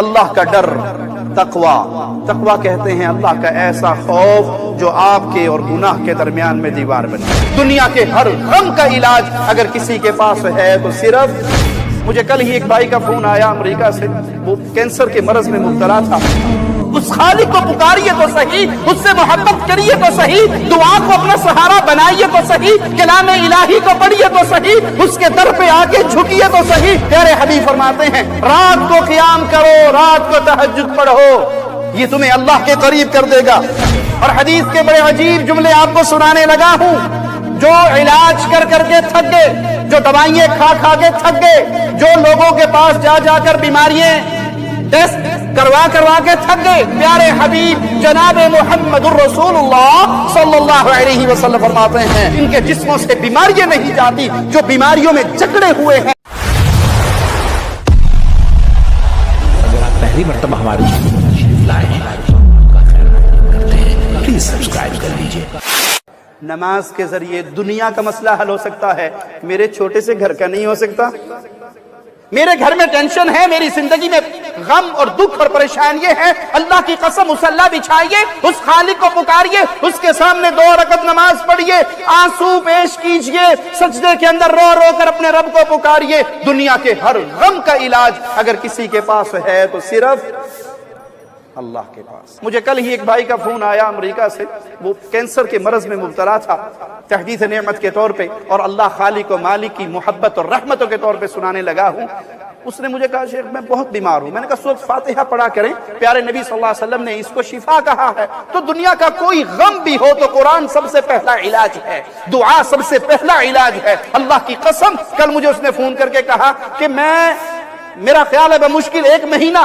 اللہ کا ڈر، تقوی۔ تقوی کہتے ہیں اللہ کا ایسا خوف جو آپ کے اور گناہ کے درمیان میں دیوار بنے۔ دنیا کے ہر غم کا علاج اگر کسی کے پاس ہے تو صرف، مجھے کل ہی ایک بھائی کا فون آیا امریکہ سے، وہ کینسر کے مرض میں مبتلا تھا۔ اس خالق کو پکاریے تو صحیح، اس سے محبت کریے تو صحیح، دعا کو اپنا سہارا بنائیے تو صحیح، کلام الہی کو پڑھیے تو صحیح، اس کے در پہ آ کے جھکیے تو صحیح۔ پیارے حبیب فرماتے ہیں رات کو قیام کرو، رات کو تہجد پڑھو، یہ تمہیں اللہ کے قریب کر دے گا۔ اور حدیث کے بڑے عجیب جملے آپ کو سنانے لگا ہوں۔ جو علاج کر کر کے تھک گئے، جو دوائیں کھا کھا کے تھک گئے، جو لوگوں کے پاس جا جا کر بیماریاں ٹیسٹ کروا کروا کے تھک گئے، پیارے حبیب جناب محمد الرسول اللہ صلی اللہ علیہ وسلم فرماتے ہیں ان کے جسموں سے بیماریاں نہیں جاتی جو بیماریوں میں جکڑے ہوئے ہیں۔ اگر آپ پہلی مرتبہ ہماری چینل تشریف لائے ہیں تو آپ کا خیر کرتے ہیں، پلیز سبسکرائب کر لیجیے۔ نماز کے ذریعے دنیا کا مسئلہ حل ہو سکتا ہے، میرے چھوٹے سے گھر کا نہیں ہو سکتا؟ میرے گھر میں ٹینشن ہے، میری زندگی میں غم اور دکھ اور پریشانیاں ہیں، اللہ کی قسم مصلی بچھائیے، اس خالق کو پکاریے، اس کے سامنے 2 رکعت نماز پڑھیے، آنسو پیش کیجئے، سجدے کے اندر رو رو کر اپنے رب کو پکاریے۔ دنیا کے ہر غم کا علاج اگر کسی کے پاس ہے تو صرف اللہ کے پاس۔ مجھے کل ہی ایک بھائی کا فون آیا امریکہ سے، وہ کینسر کے مرض میں مبتلا تھا، تحدیث نعمت کے طور پہ اور اللہ خالق و مالک کی محبت اور رحمتوں کے طور پہ سنانے لگا ہوں۔ اس نے مجھے کہا شیخ میں بہت بیمار ہوں۔ میں نے کہا سورۃ فاتحہ پڑھا کریں، پیارے نبی صلی اللہ علیہ وسلم نے اس کو شفا کہا ہے۔ تو دنیا کا کوئی غم بھی ہو تو قرآن سب سے پہلا علاج ہے، دعا سب سے پہلا علاج ہے۔ اللہ کی قسم کل مجھے اس نے فون کر کے کہا کہ میرا خیال ہے بمشکل 1 مہینہ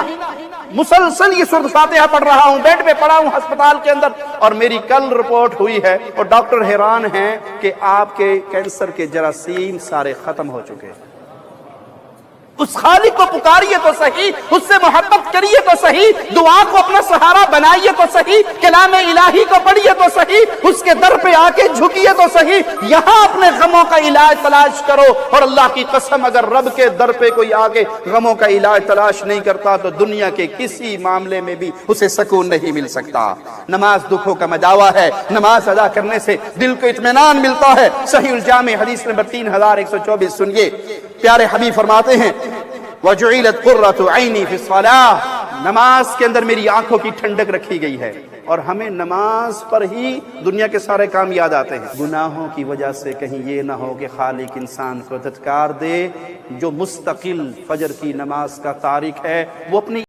مسلسل یہ سورۃ فاتحہ پڑھ رہا ہوں، بیڈ پہ پڑا ہوں ہسپتال کے اندر، اور میری کل رپورٹ ہوئی ہے اور ڈاکٹر حیران ہیں کہ آپ کے کینسر کے جراثیم سارے ختم ہو چکے ہیں۔ اس خالق کو پکاریے تو صحیح، اس سے محبت کریے تو صحیح، دعا کو اپنا سہارا بنائیے تو صحیح، کلام الہی کو پڑھیے تو صحیح، اس کے در پہ آ کے جھکیے تو صحیح، یہاں اپنے غموں کا علاج تلاش کرو۔ اور اللہ کی قسم اگر رب کے در پہ کوئی آ کے غموں کا علاج تلاش نہیں کرتا تو دنیا کے کسی معاملے میں بھی اسے سکون نہیں مل سکتا۔ نماز دکھوں کا مداوا ہے، نماز ادا کرنے سے دل کو اطمینان ملتا ہے۔ صحیح الجامع حدیث نمبر 3124 سنیے، پیارے حبیب فرماتے ہیں وَجُعِلَتْ قُرَّةُ عَيْنِي فِي الصَّلَاةِ، نماز کے اندر میری آنکھوں کی ٹھنڈک رکھی گئی ہے۔ اور ہمیں نماز پر ہی دنیا کے سارے کام یاد آتے ہیں۔ گناہوں کی وجہ سے کہیں یہ نہ ہو کہ خالق انسان کو دھتکار دے۔ جو مستقل فجر کی نماز کا تارک ہے وہ اپنی